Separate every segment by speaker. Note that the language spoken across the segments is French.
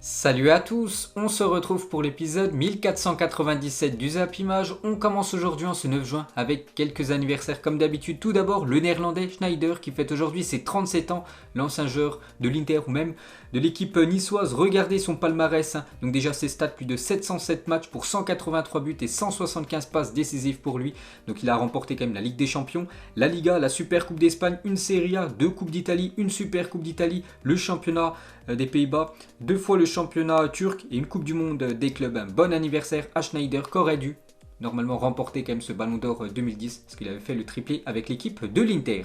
Speaker 1: Salut à tous, on se retrouve pour l'épisode 1497 du Zap Image. On commence aujourd'hui en ce 9 juin avec quelques anniversaires comme d'habitude. Tout d'abord le néerlandais Sneijder qui fête aujourd'hui ses 37 ans, l'ancien joueur de l'Inter ou même de l'équipe niçoise. Regardez son palmarès, donc déjà ses stats, plus de 707 matchs pour 183 buts et 175 passes décisives pour lui. Donc il a remporté quand même la Ligue des Champions, la Liga, la Super Coupe d'Espagne, une Serie A, 2 Coupes d'Italie, une Super Coupe d'Italie, le championnat des Pays-Bas, 2 fois le championnat turc et une Coupe du Monde des clubs. Un bon anniversaire à Sneijder qu'aurait dû normalement remporter quand même ce Ballon d'Or 2010 parce qu'il avait fait le triplé avec l'équipe de l'Inter.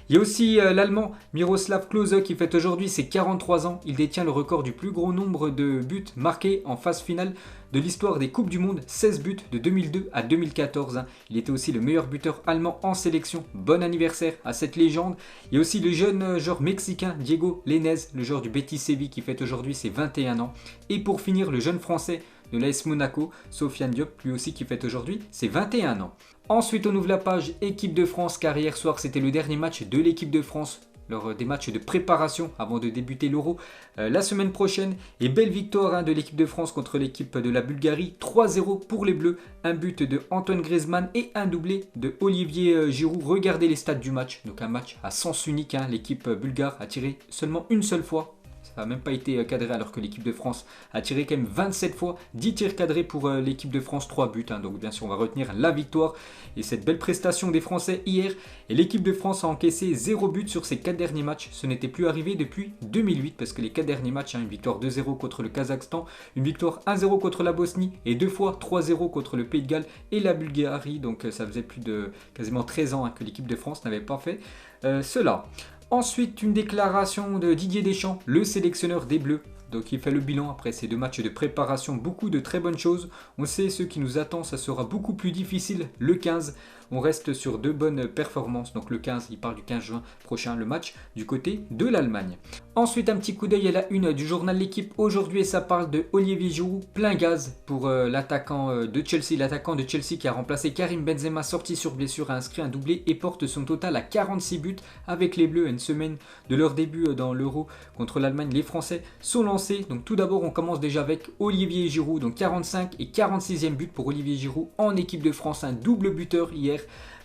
Speaker 1: Il y a aussi l'Allemand Miroslav Klose qui fête aujourd'hui ses 43 ans. Il détient le record du plus gros nombre de buts marqués en phase finale de l'histoire des Coupes du Monde, 16 buts de 2002 à 2014. Il était aussi le meilleur buteur allemand en sélection. Bon anniversaire à cette légende. Il y a aussi le jeune joueur mexicain Diego Lainez, le joueur du Betis Séville qui fête aujourd'hui ses 21 ans. Et pour finir, le jeune français de l'AS Monaco, Sofiane Diop, lui aussi qui fête aujourd'hui ses 21 ans. Ensuite, on ouvre la page équipe de France car hier soir c'était le dernier match de l'équipe de France lors des matchs de préparation avant de débuter l'Euro la semaine prochaine. Et belle victoire de l'équipe de France contre l'équipe de la Bulgarie, 3-0 pour les Bleus, un but de Antoine Griezmann et un doublé de Olivier Giroud. Regardez les stats du match, donc un match à sens unique, l'équipe bulgare a tiré seulement une seule fois. Ça n'a même pas été cadré alors que l'équipe de France a tiré quand même 27 fois, 10 tirs cadrés pour l'équipe de France, 3 buts. Donc bien sûr on va retenir la victoire et cette belle prestation des Français hier. Et l'équipe de France a encaissé 0 but sur ses 4 derniers matchs. Ce n'était plus arrivé depuis 2008 parce que les 4 derniers matchs, une victoire 2-0 contre le Kazakhstan, une victoire 1-0 contre la Bosnie et 2 fois 3-0 contre le Pays de Galles et la Bulgarie. Donc ça faisait plus de quasiment 13 ans que l'équipe de France n'avait pas fait cela. Ensuite, une déclaration de Didier Deschamps, le sélectionneur des Bleus. Donc il fait le bilan après ces 2 matchs de préparation, beaucoup de très bonnes choses. On sait ce qui nous attend, ça sera beaucoup plus difficile le 15. On reste sur 2 bonnes performances. Donc le 15, il parle du 15 juin prochain, le match du côté de l'Allemagne. Ensuite, un petit coup d'œil à la une du journal L'Équipe aujourd'hui et ça parle de Olivier Giroud, plein gaz pour l'attaquant de Chelsea qui a remplacé Karim Benzema, sorti sur blessure, a inscrit un doublé et porte son total à 46 buts avec les Bleus. À une semaine de leur début dans l'Euro contre l'Allemagne, les Français sont lancés. Donc tout d'abord, on commence déjà avec Olivier Giroud, donc 45 et 46e but pour Olivier Giroud en équipe de France, un double buteur hier.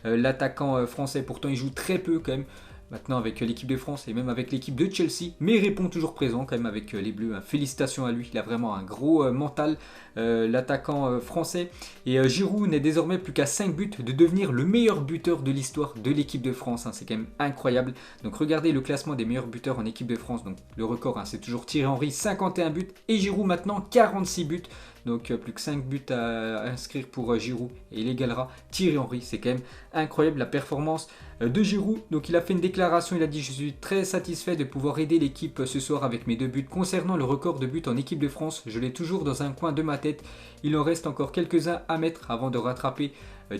Speaker 1: L'attaquant français, pourtant il joue très peu quand même maintenant avec l'équipe de France et même avec l'équipe de Chelsea, mais il répond toujours présent quand même avec les Bleus. Félicitations à lui, il a vraiment un gros mental, l'attaquant français. Et Giroud n'est désormais plus qu'à 5 buts de devenir le meilleur buteur de l'histoire de l'équipe de France. C'est quand même incroyable. Donc regardez le classement des meilleurs buteurs en équipe de France. Donc le record, c'est toujours Thierry Henry, 51 buts, et Giroud maintenant 46 buts. Donc plus que 5 buts à inscrire pour Giroud et il égalera Thierry Henry. C'est quand même incroyable la performance de Giroud. Donc il a fait une déclaration, il a dit: je suis très satisfait de pouvoir aider l'équipe ce soir avec mes 2 buts. Concernant le record de buts en équipe de France, je l'ai toujours dans un coin de ma tête. Il en reste encore quelques-uns à mettre avant de rattraper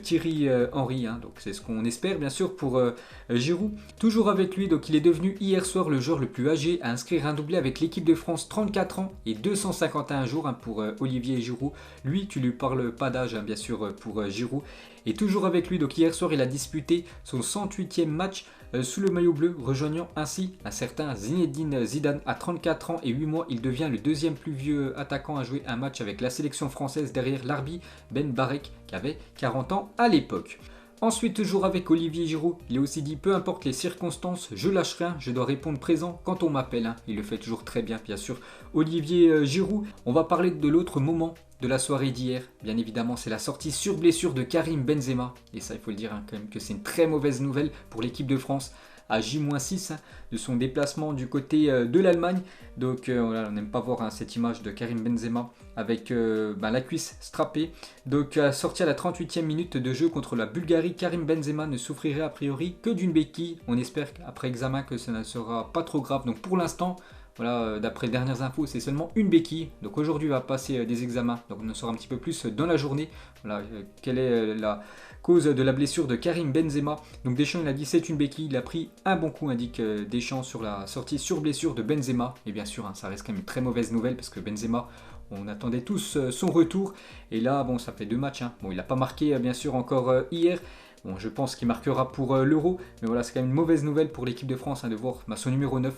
Speaker 1: Thierry Henry, donc c'est ce qu'on espère bien sûr pour Giroud. Toujours avec lui, donc il est devenu hier soir le joueur le plus âgé à inscrire un doublé avec l'équipe de France, 34 ans et 251 jours pour Olivier Giroud. Lui, tu lui parles pas d'âge bien sûr pour Giroud. Et toujours avec lui, donc hier soir il a disputé son 108e match sous le maillot bleu, rejoignant ainsi un certain Zinedine Zidane. À 34 ans et 8 mois, il devient le 2e plus vieux attaquant à jouer un match avec la sélection française derrière l'Arbi Ben Barek qui avait 40 ans à l'époque. Ensuite, toujours avec Olivier Giroud, il a aussi dit: peu importe les circonstances, je lâche rien, je dois répondre présent quand on m'appelle. Il le fait toujours très bien sûr. Olivier Giroud, on va parler de l'autre moment de la soirée d'hier. Bien évidemment, c'est la sortie sur blessure de Karim Benzema. Et ça, il faut le dire quand même que c'est une très mauvaise nouvelle pour l'équipe de France. À J-6 de son déplacement du côté de l'Allemagne. Donc voilà, on n'aime pas voir cette image de Karim Benzema avec la cuisse strappée. Donc sorti à la 38e minute de jeu contre la Bulgarie, Karim Benzema ne souffrirait a priori que d'une béquille. On espère qu'après examen que ça ne sera pas trop grave. Donc pour l'instant, voilà, d'après les dernières infos, c'est seulement une béquille. Donc aujourd'hui, il va passer des examens. Donc on en saura un petit peu plus dans la journée. Voilà, quelle est la cause de la blessure de Karim Benzema. Donc Deschamps, il a dit: c'est une béquille. Il a pris un bon coup, indique Deschamps, sur la sortie sur blessure de Benzema. Et bien sûr, ça reste quand même une très mauvaise nouvelle parce que Benzema, on attendait tous son retour. Et là, bon, ça fait 2 matchs. Bon, il n'a pas marqué, bien sûr, encore hier. Bon, je pense qu'il marquera pour l'Euro. Mais voilà, c'est quand même une mauvaise nouvelle pour l'équipe de France de voir son numéro 9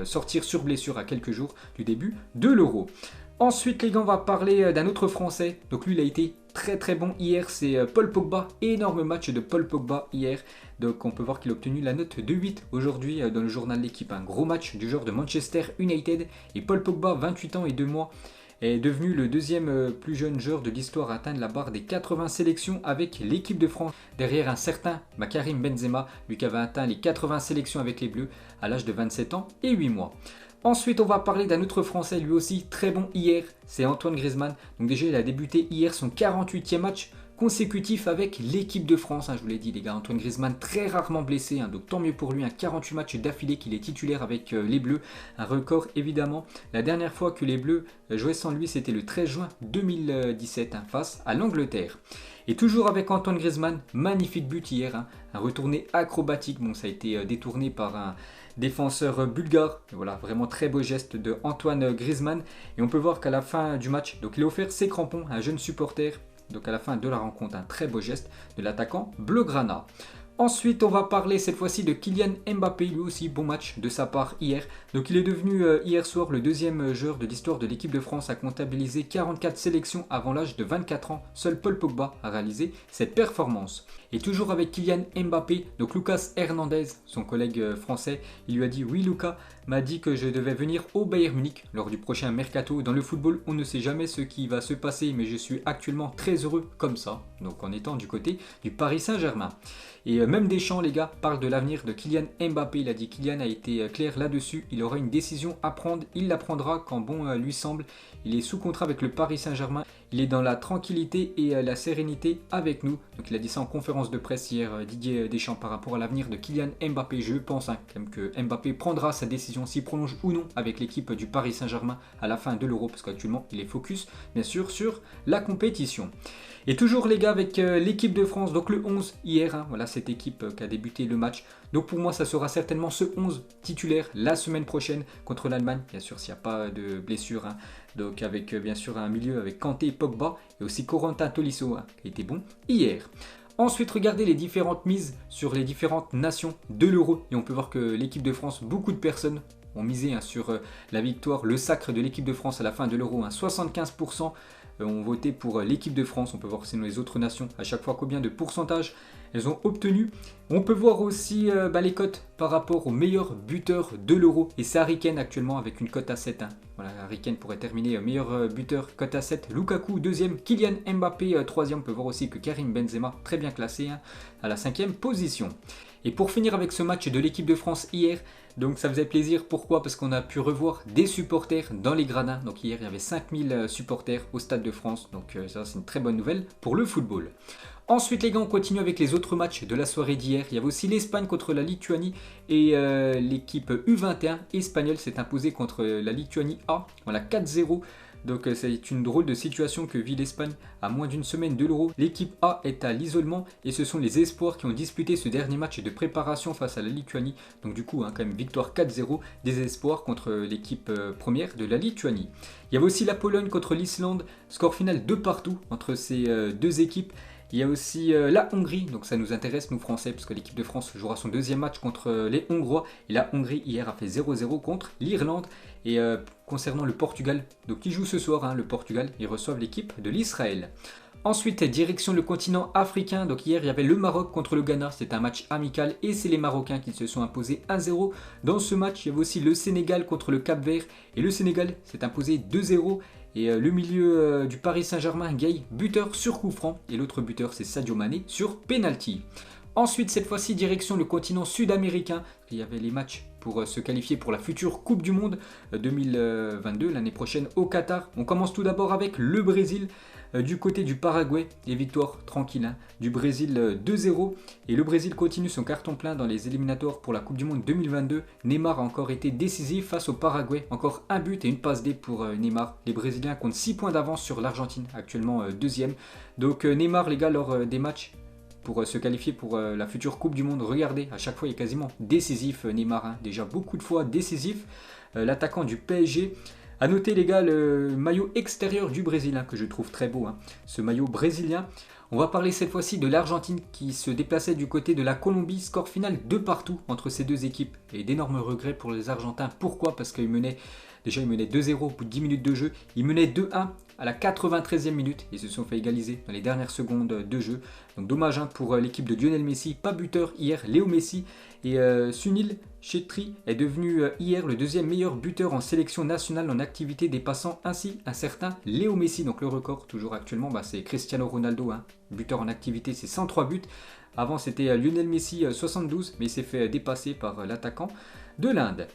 Speaker 1: sortir sur blessure à quelques jours du début de l'Euro. Ensuite les gars, on va parler d'un autre Français. Donc lui il a été très très bon hier, c'est Paul Pogba. Énorme match de Paul Pogba hier. Donc on peut voir qu'il a obtenu la note de 8 aujourd'hui dans le journal de l'équipe. Un gros match du joueur de Manchester United. Et Paul Pogba, 28 ans et 2 mois, est devenu le deuxième plus jeune joueur de l'histoire à atteindre la barre des 80 sélections avec l'équipe de France. Derrière un certain Karim Benzema, lui qui avait atteint les 80 sélections avec les Bleus à l'âge de 27 ans et 8 mois. Ensuite, on va parler d'un autre Français, lui aussi très bon hier, c'est Antoine Griezmann. Donc déjà, il a débuté hier son 48e match consécutif avec l'équipe de France. Je vous l'ai dit les gars, Antoine Griezmann très rarement blessé, donc tant mieux pour lui, 48 matchs d'affilée qu'il est titulaire avec les Bleus. Un record évidemment. La dernière fois que les Bleus jouaient sans lui, c'était le 13 juin 2017 face à l'Angleterre. Et toujours avec Antoine Griezmann, magnifique but hier, un retourné acrobatique. Bon, ça a été détourné par un défenseur bulgare. Et voilà, vraiment très beau geste de Antoine Griezmann. Et on peut voir qu'à la fin du match, donc il a offert ses crampons à un jeune supporter. Donc à la fin de la rencontre, un très beau geste de l'attaquant bleugrana. Ensuite, on va parler cette fois-ci de Kylian Mbappé, lui aussi bon match de sa part hier. Donc il est devenu hier soir le deuxième joueur de l'histoire de l'équipe de France à comptabiliser 44 sélections avant l'âge de 24 ans. Seul Paul Pogba a réalisé cette performance. Et toujours avec Kylian Mbappé, donc Lucas Hernandez, son collègue français, il lui a dit: oui Lucas m'a dit que je devais venir au Bayern Munich lors du prochain mercato. Dans le football, on ne sait jamais ce qui va se passer, mais je suis actuellement très heureux comme ça, donc en étant du côté du Paris Saint-Germain. Et même Deschamps, les gars, parle de l'avenir de Kylian Mbappé. Il a dit: Kylian a été clair là-dessus, il aura une décision à prendre, il la prendra quand bon lui semble. Il est sous contrat avec le Paris Saint-Germain, il est dans la tranquillité et la sérénité avec nous. Donc il a dit ça en conférence de presse hier, Didier Deschamps, par rapport à l'avenir de Kylian Mbappé. Je pense quand même que Mbappé prendra sa décision, s'il prolonge ou non avec l'équipe du Paris Saint-Germain à la fin de l'Euro, parce qu'actuellement il est focus bien sûr sur la compétition. Et toujours les gars avec l'équipe de France, donc le 11 hier, voilà cette équipe qui a débuté le match. Donc pour moi ça sera certainement ce 11 titulaire la semaine prochaine contre l'Allemagne, bien sûr s'il n'y a pas de blessure. Donc avec bien sûr un milieu avec Kanté et Pogba et aussi Corentin Tolisso qui était bon hier. Ensuite, regardez les différentes mises sur les différentes nations de l'Euro. Et on peut voir que l'équipe de France, beaucoup de personnes ont misé sur la victoire, le sacre de l'équipe de France à la fin de l'Euro. 75% ont voté pour l'équipe de France. On peut voir sinon les autres nations à chaque fois combien de pourcentage elles ont obtenu. On peut voir aussi les cotes par rapport au meilleur buteur de l'Euro. Et c'est Harry Kane actuellement avec une cote à 7. Voilà, Harry Kane pourrait terminer meilleur buteur, cote à 7. Lukaku deuxième, Kylian Mbappé troisième. On peut voir aussi que Karim Benzema très bien classé à la 5e position. Et pour finir avec ce match de l'équipe de France hier, donc ça faisait plaisir. Pourquoi? Parce qu'on a pu revoir des supporters dans les gradins. Donc hier il y avait 5000 supporters au Stade de France. Donc ça c'est une très bonne nouvelle pour le football. Ensuite les gars, on continue avec les autres matchs de la soirée d'hier. Il y avait aussi l'Espagne contre la Lituanie et l'équipe U21 espagnole s'est imposée contre la Lituanie A. Voilà 4-0. Donc c'est une drôle de situation que vit l'Espagne à moins d'une semaine de l'Euro. L'équipe A est à l'isolement et ce sont les espoirs qui ont disputé ce dernier match de préparation face à la Lituanie. Donc du coup, quand même victoire 4-0 des espoirs contre l'équipe première de la Lituanie. Il y avait aussi la Pologne contre l'Islande, score final 2-2 entre ces deux équipes. Il y a aussi la Hongrie, donc ça nous intéresse nous Français, parce que l'équipe de France jouera son deuxième match contre les Hongrois. Et la Hongrie hier a fait 0-0 contre l'Irlande. Et concernant le Portugal, donc qui joue ce soir, le Portugal, ils reçoivent l'équipe de l'Israël. Ensuite, direction le continent africain. Donc hier, il y avait le Maroc contre le Ghana. C'était un match amical et c'est les Marocains qui se sont imposés 1-0. Dans ce match, il y avait aussi le Sénégal contre le Cap-Vert. Et le Sénégal s'est imposé 2-0. Et le milieu du Paris Saint-Germain, Gueye, buteur sur coup franc. Et l'autre buteur, c'est Sadio Mané sur penalty. Ensuite, cette fois-ci, direction le continent sud-américain. Il y avait les matchs pour se qualifier pour la future Coupe du Monde 2022, l'année prochaine au Qatar. On commence tout d'abord avec le Brésil. Du côté du Paraguay, et victoire tranquille du Brésil 2-0. Et le Brésil continue son carton plein dans les éliminatoires pour la Coupe du Monde 2022. Neymar a encore été décisif face au Paraguay. Encore un but et une passe D pour Neymar. Les Brésiliens comptent 6 points d'avance sur l'Argentine, actuellement deuxième. Donc Neymar, les gars, lors des matchs pour se qualifier pour la future Coupe du Monde, regardez, à chaque fois il est quasiment décisif Neymar, déjà beaucoup de fois décisif. L'attaquant du PSG. A noter les gars le maillot extérieur du Brésil que je trouve très beau, ce maillot brésilien. On va parler cette fois-ci de l'Argentine qui se déplaçait du côté de la Colombie, score final 2-2 entre ces deux équipes. Et d'énormes regrets pour les Argentins. Pourquoi? Parce qu'ils menaient 2-0 au bout de 10 minutes de jeu. Ils menaient 2-1 à la 93e minute. Ils se sont fait égaliser dans les dernières secondes de jeu. Donc dommage pour l'équipe de Lionel Messi. Pas buteur hier, Léo Messi. Et Sunil Chhetri est devenu hier le deuxième meilleur buteur en sélection nationale en activité, dépassant ainsi un certain Léo Messi. Donc le record toujours actuellement c'est Cristiano Ronaldo, buteur en activité, c'est 103 buts. Avant c'était Lionel Messi 72, mais il s'est fait dépasser par l'attaquant de l'Inde.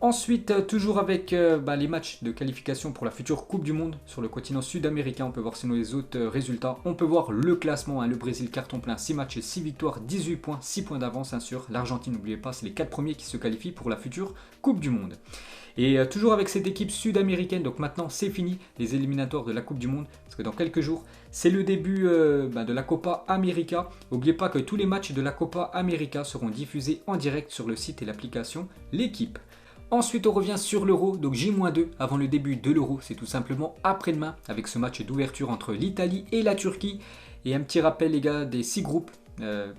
Speaker 1: Ensuite, toujours avec les matchs de qualification pour la future Coupe du Monde sur le continent sud-américain, on peut voir sinon les autres résultats. On peut voir le classement, le Brésil carton plein, 6 matchs, 6 victoires, 18 points, 6 points d'avance sur l'Argentine. N'oubliez pas, c'est les 4 premiers qui se qualifient pour la future Coupe du Monde. Et toujours avec cette équipe sud-américaine, donc maintenant c'est fini les éliminatoires de la Coupe du Monde, parce que dans quelques jours c'est le début de la Copa América. N'oubliez pas que tous les matchs de la Copa América seront diffusés en direct sur le site et l'application L'équipe. Ensuite on revient sur l'Euro, donc J-2 avant le début de l'Euro, c'est tout simplement après-demain avec ce match d'ouverture entre l'Italie et la Turquie. Et un petit rappel les gars des 6 groupes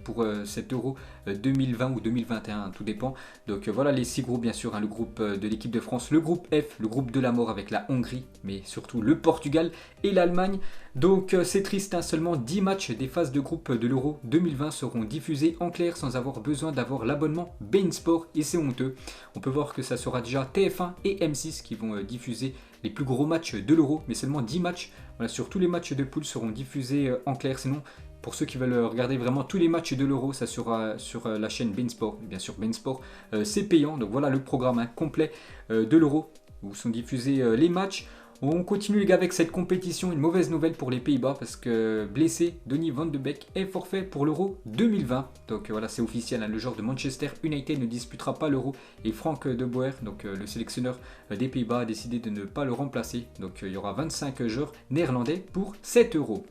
Speaker 1: pour cet Euro 2020 ou 2021, tout dépend. Donc voilà les 6 groupes bien sûr, le groupe de l'équipe de France, le groupe F, le groupe de la mort avec la Hongrie, mais surtout le Portugal et l'Allemagne. Donc c'est triste, seulement 10 matchs des phases de groupe de l'Euro 2020 seront diffusés en clair sans avoir besoin d'avoir l'abonnement beIN Sport et c'est honteux. On peut voir que ça sera déjà TF1 et M6 qui vont diffuser les plus gros matchs de l'Euro, mais seulement 10 matchs. Voilà, sur tous les matchs de poule seront diffusés en clair, sinon pour ceux qui veulent regarder vraiment tous les matchs de l'Euro, ça sera sur la chaîne beIN Sport. Et bien sûr, beIN Sport, c'est payant. Donc voilà le programme complet de l'Euro où sont diffusés les matchs. On continue les gars avec cette compétition. Une mauvaise nouvelle pour les Pays-Bas parce que blessé, Donny van de Beek est forfait pour l'Euro 2020. Donc voilà, c'est officiel. Le joueur de Manchester United ne disputera pas l'Euro. Et Frank de Boer, donc le sélectionneur des Pays-Bas, a décidé de ne pas le remplacer. Donc il y aura 25 joueurs néerlandais pour cet Euro.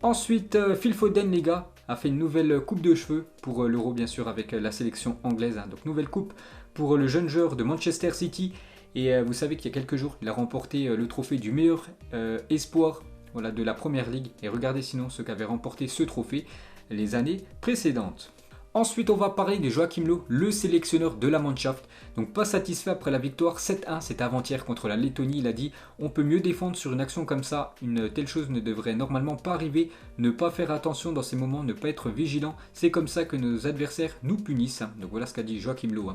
Speaker 1: Ensuite, Phil Foden, les gars, a fait une nouvelle coupe de cheveux pour l'Euro, bien sûr, avec la sélection anglaise. Donc, nouvelle coupe pour le jeune joueur de Manchester City. Et vous savez qu'il y a quelques jours, il a remporté le trophée du meilleur espoir de la Première Ligue. Et regardez sinon ceux qui avaient remporté ce trophée les années précédentes. Ensuite, on va parler de Joachim Löw, le sélectionneur de la Mannschaft. Donc pas satisfait après la victoire 7-1, c'était avant-hier contre la Lettonie. Il a dit on peut mieux défendre sur une action comme ça. Une telle chose ne devrait normalement pas arriver. Ne pas faire attention dans ces moments, ne pas être vigilant. C'est comme ça que nos adversaires nous punissent. Donc voilà ce qu'a dit Joachim Löw.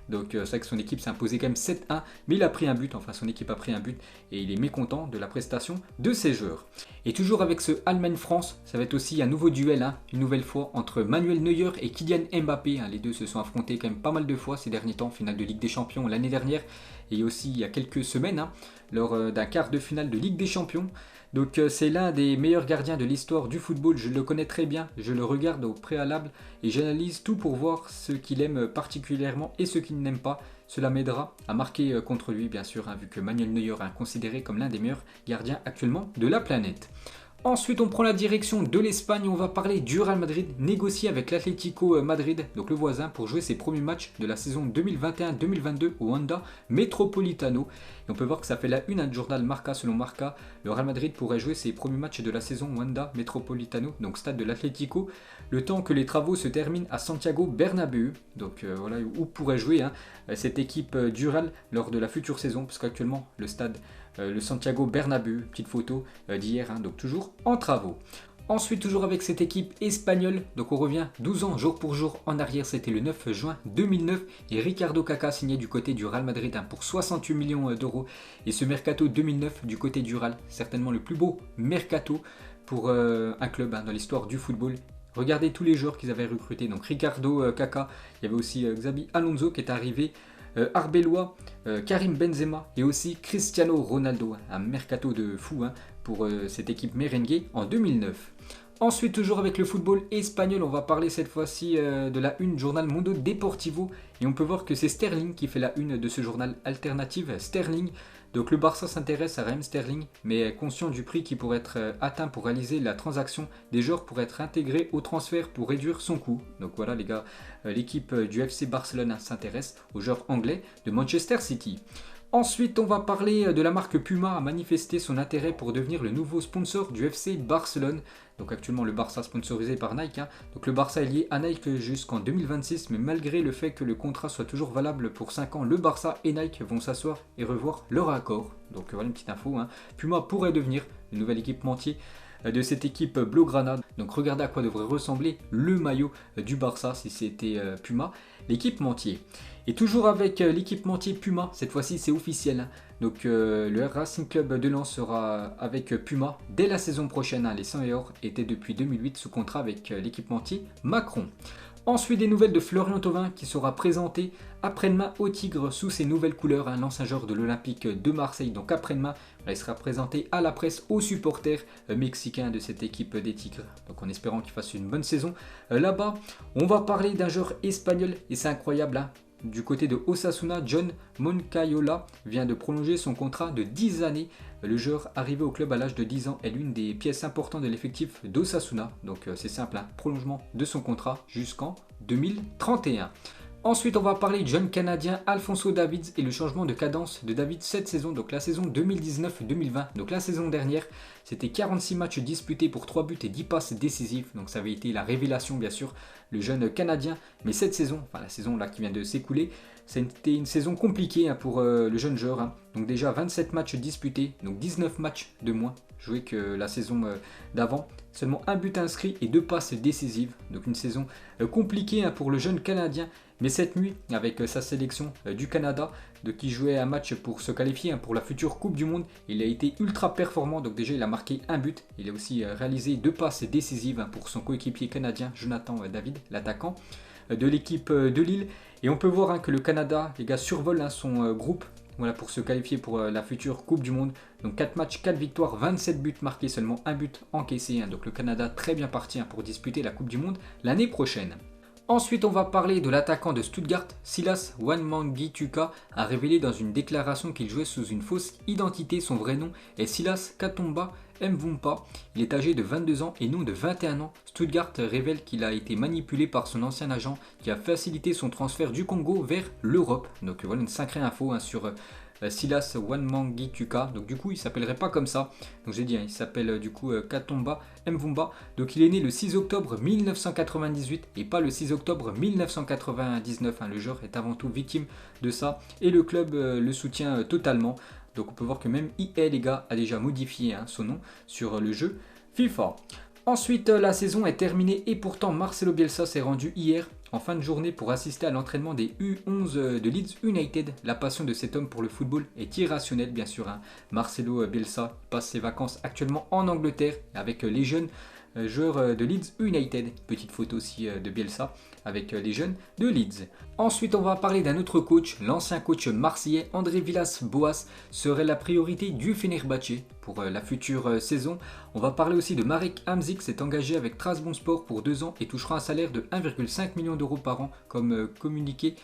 Speaker 1: Donc c'est vrai que son équipe s'est imposée quand même 7-1, mais il a pris un but, enfin son équipe a pris un but et il est mécontent de la prestation de ses joueurs. Et toujours avec ce Allemagne-France, ça va être aussi un nouveau duel, une nouvelle fois, entre Manuel Neuer et Kylian Mbappé. Les deux se sont affrontés quand même pas mal de fois ces derniers temps, finale de Ligue des Champions l'année dernière et aussi il y a quelques semaines, lors d'un quart de finale de Ligue des Champions. Donc c'est l'un des meilleurs gardiens de l'histoire du football, je le connais très bien, je le regarde au préalable et j'analyse tout pour voir ce qu'il aime particulièrement et ce qu'il n'aime pas. Cela m'aidera à marquer contre lui bien sûr, vu que Manuel Neuer est considéré comme l'un des meilleurs gardiens actuellement de la planète. Ensuite, on prend la direction de l'Espagne. On va parler du Real Madrid, négocié avec l'Atlético Madrid, donc le voisin, pour jouer ses premiers matchs de la saison 2021-2022 au Wanda Metropolitano. Et on peut voir que ça fait la une du journal Marca. Selon Marca, le Real Madrid pourrait jouer ses premiers matchs de la saison Wanda Metropolitano, donc stade de l'Atlético, le temps que les travaux se terminent à Santiago Bernabéu. Donc voilà où pourrait jouer cette équipe du Real lors de la future saison, parce qu'actuellement le stade, le Santiago Bernabéu, petite photo d'hier, donc toujours en travaux. Ensuite, toujours avec cette équipe espagnole, donc on revient 12 ans jour pour jour en arrière, c'était le 9 juin 2009 et Ricardo Caca signait du côté du Real Madrid pour 68 millions d'euros. Et ce mercato 2009 du côté du Real, certainement le plus beau mercato pour un club dans l'histoire du football. Regardez tous les joueurs qu'ils avaient recrutés, donc Ricardo Caca, il y avait aussi Xabi Alonso qui est arrivé, Arbeloa, Karim Benzema et aussi Cristiano Ronaldo, un mercato de fou pour cette équipe merengue en 2009. Ensuite, toujours avec le football espagnol, on va parler cette fois-ci de la une journal Mundo Deportivo et on peut voir que c'est Sterling qui fait la une de ce journal alternative Sterling. Donc le Barça s'intéresse à Raheem Sterling, mais est conscient du prix qui pourrait être atteint pour réaliser la transaction des joueurs pour être intégrés au transfert pour réduire son coût. Donc voilà les gars, l'équipe du FC Barcelone s'intéresse aux joueurs anglais de Manchester City. Ensuite, on va parler de la marque Puma a manifesté son intérêt pour devenir le nouveau sponsor du FC Barcelone. Donc actuellement le Barça sponsorisé par Nike. Donc le Barça est lié à Nike jusqu'en 2026, mais malgré le fait que le contrat soit toujours valable pour 5 ans, le Barça et Nike vont s'asseoir et revoir leur accord. Donc voilà une petite info. Puma pourrait devenir le nouvel équipementier de cette équipe Blaugrana. Donc regardez à quoi devrait ressembler le maillot du Barça si c'était Puma, l'équipementier. Et toujours avec l'équipementier Puma, cette fois-ci c'est officiel. Donc le Racing Club de Lens sera avec Puma dès la saison prochaine. Les 100 et or étaient depuis 2008 sous contrat avec l'équipementier Macron. Ensuite, des nouvelles de Florian Thauvin qui sera présenté après-demain au Tigre sous ses nouvelles couleurs, l'ancien joueur de l'Olympique de Marseille. Donc après-demain, il sera présenté à la presse, aux supporters mexicains de cette équipe des Tigres. Donc en espérant qu'il fasse une bonne saison là-bas. On va parler d'un joueur espagnol et c'est incroyable. Du côté de Osasuna, John Moncayola vient de prolonger son contrat de 10 années. Le joueur arrivé au club à l'âge de 10 ans est l'une des pièces importantes de l'effectif d'Osasuna. Donc c'est simple, prolongement de son contrat jusqu'en 2031. Ensuite, on va parler du jeune Canadien Alphonso Davids et le changement de cadence de Davids cette saison, donc la saison 2019-2020. Donc la saison dernière, c'était 46 matchs disputés pour 3 buts et 10 passes décisives. Donc ça avait été la révélation, bien sûr, le jeune Canadien. Mais cette saison, enfin la saison là qui vient de s'écouler, c'était une saison compliquée pour le jeune joueur. Donc déjà 27 matchs disputés, donc 19 matchs de moins joués que la saison d'avant. Seulement un but inscrit et 2 passes décisives. Donc une saison compliquée pour le jeune Canadien. Mais cette nuit, avec sa sélection du Canada, qui jouait un match pour se qualifier pour la future Coupe du Monde, il a été ultra performant. Donc déjà, il a marqué un but. Il a aussi réalisé 2 passes décisives pour son coéquipier canadien, Jonathan David, l'attaquant de l'équipe de Lille. Et on peut voir que le Canada, les gars, survole son groupe. Voilà, pour se qualifier pour la future Coupe du Monde. Donc 4 matchs, 4 victoires, 27 buts marqués, seulement un but encaissé. Donc le Canada très bien parti pour disputer la Coupe du Monde l'année prochaine. Ensuite, on va parler de l'attaquant de Stuttgart, Silas Wanmangi-Tuka, a révélé dans une déclaration qu'il jouait sous une fausse identité. Son vrai nom est Silas Katomba Mvumpa. Il est âgé de 22 ans et non de 21 ans. Stuttgart révèle qu'il a été manipulé par son ancien agent qui a facilité son transfert du Congo vers l'Europe. Donc voilà une sacrée info sur Silas Wanmangi-Tuka. Donc du coup, il s'appellerait pas comme ça. Donc j'ai dit, il s'appelle du coup Katomba Mvumba. Donc il est né le 6 octobre 1998 et pas le 6 octobre 1999. Le joueur est avant tout victime de ça et le club le soutient totalement. Donc on peut voir que même EA, les gars, a déjà modifié son nom sur le jeu FIFA. Ensuite, la saison est terminée et pourtant Marcelo Bielsa s'est rendu hier en fin de journée pour assister à l'entraînement des U11 de Leeds United. La passion de cet homme pour le football est irrationnelle, bien sûr. Marcelo Bielsa passe ses vacances actuellement en Angleterre avec les jeunes joueurs de Leeds United. Petite photo aussi de Bielsa avec les jeunes de Leeds. Ensuite, on va parler d'un autre coach. L'ancien coach marseillais André Villas-Boas serait la priorité du Fenerbahçe pour la future saison. On va parler aussi de Marek Hamsik, s'est engagé avec Trabzonspor pour 2 ans et touchera un salaire de 1,5 million d'euros par an comme communiqué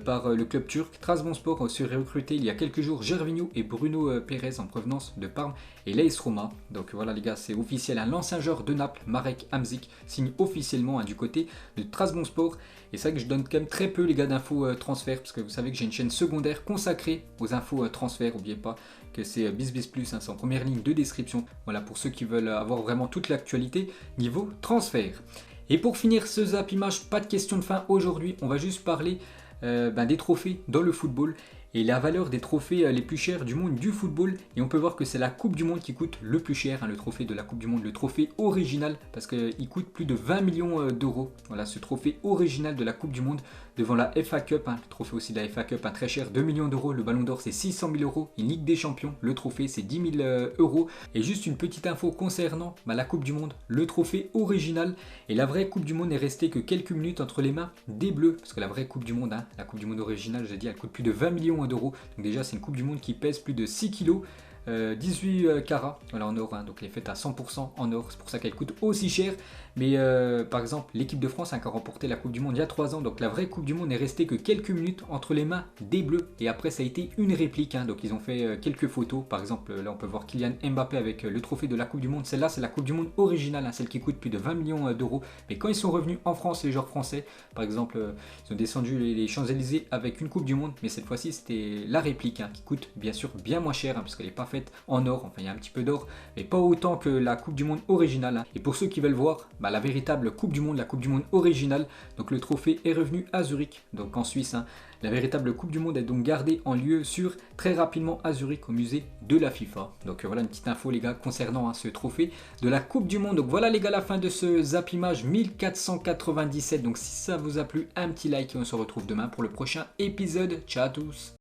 Speaker 1: par le club turc. Trabzonspor serait recruté il y a quelques jours Gervinho et Bruno Pérez en provenance de Parme et l'AS Roma. Donc voilà les gars, c'est officiel. L'ancien joueur de Naples, Marek Hamsik, signe officiellement du côté de Trabzonspor. Et c'est vrai que je donne quand même très peu les gars d'infos transfert parce que vous savez que j'ai une chaîne secondaire consacrée aux infos transfert. N'oubliez pas que c'est BizBizPlus, c'est en première ligne de description. Voilà pour ceux qui veulent avoir vraiment toute l'actualité niveau transfert. Et pour finir ce Zap Image, pas de question de fin aujourd'hui. On va juste parler des trophées dans le football et la valeur des trophées les plus chers du monde du football. Et on peut voir que c'est la Coupe du Monde qui coûte le plus cher, le trophée de la Coupe du Monde, le trophée original, parce qu'il coûte plus de 20 millions d'euros. Voilà, ce trophée original de la Coupe du Monde devant la FA Cup, le trophée aussi de la FA Cup, très cher, 2 millions d'euros. Le Ballon d'Or c'est 600 000 euros, une Ligue des Champions, le trophée c'est 10 000 euros. Et juste une petite info concernant la Coupe du Monde, le trophée original et la vraie Coupe du Monde n'est restée que quelques minutes entre les mains des Bleus, parce que la vraie Coupe du Monde, la Coupe du Monde originale, je l'ai dit, elle coûte plus de 20 millions d'euros. Donc déjà c'est une Coupe du Monde qui pèse plus de 6 kilos. 18 carats, voilà, en or, hein, donc elle est faite à 100% en or, c'est pour ça qu'elle coûte aussi cher. Mais par exemple, l'équipe de France qui a remporté la Coupe du Monde il y a 3 ans, donc la vraie Coupe du Monde n'est restée que quelques minutes entre les mains des Bleus. Et après, ça a été une réplique, hein, donc ils ont fait quelques photos. Par exemple, là on peut voir Kylian Mbappé avec le trophée de la Coupe du Monde. Celle-là, c'est la Coupe du Monde originale, hein, celle qui coûte plus de 20 millions d'euros. Mais quand ils sont revenus en France, les joueurs français, par exemple, ils ont descendu les Champs-Élysées avec une Coupe du Monde, mais cette fois-ci, c'était la réplique, hein, qui coûte bien sûr bien moins cher, hein, parce qu'elle n'est pas faite en or. Enfin, il y a un petit peu d'or, mais pas autant que la Coupe du Monde originale, hein. Et pour ceux qui veulent voir la véritable Coupe du Monde, la Coupe du Monde originale, donc le trophée est revenu à Zurich, donc en Suisse, hein. La véritable Coupe du Monde est donc gardée en lieu sûr très rapidement à Zurich au musée de la FIFA. Donc voilà une petite info les gars concernant, hein, ce trophée de la Coupe du Monde. Donc voilà les gars, la fin de ce Zap Image 1497. Donc si ça vous a plu, un petit like et on se retrouve demain pour le prochain épisode. Ciao à tous.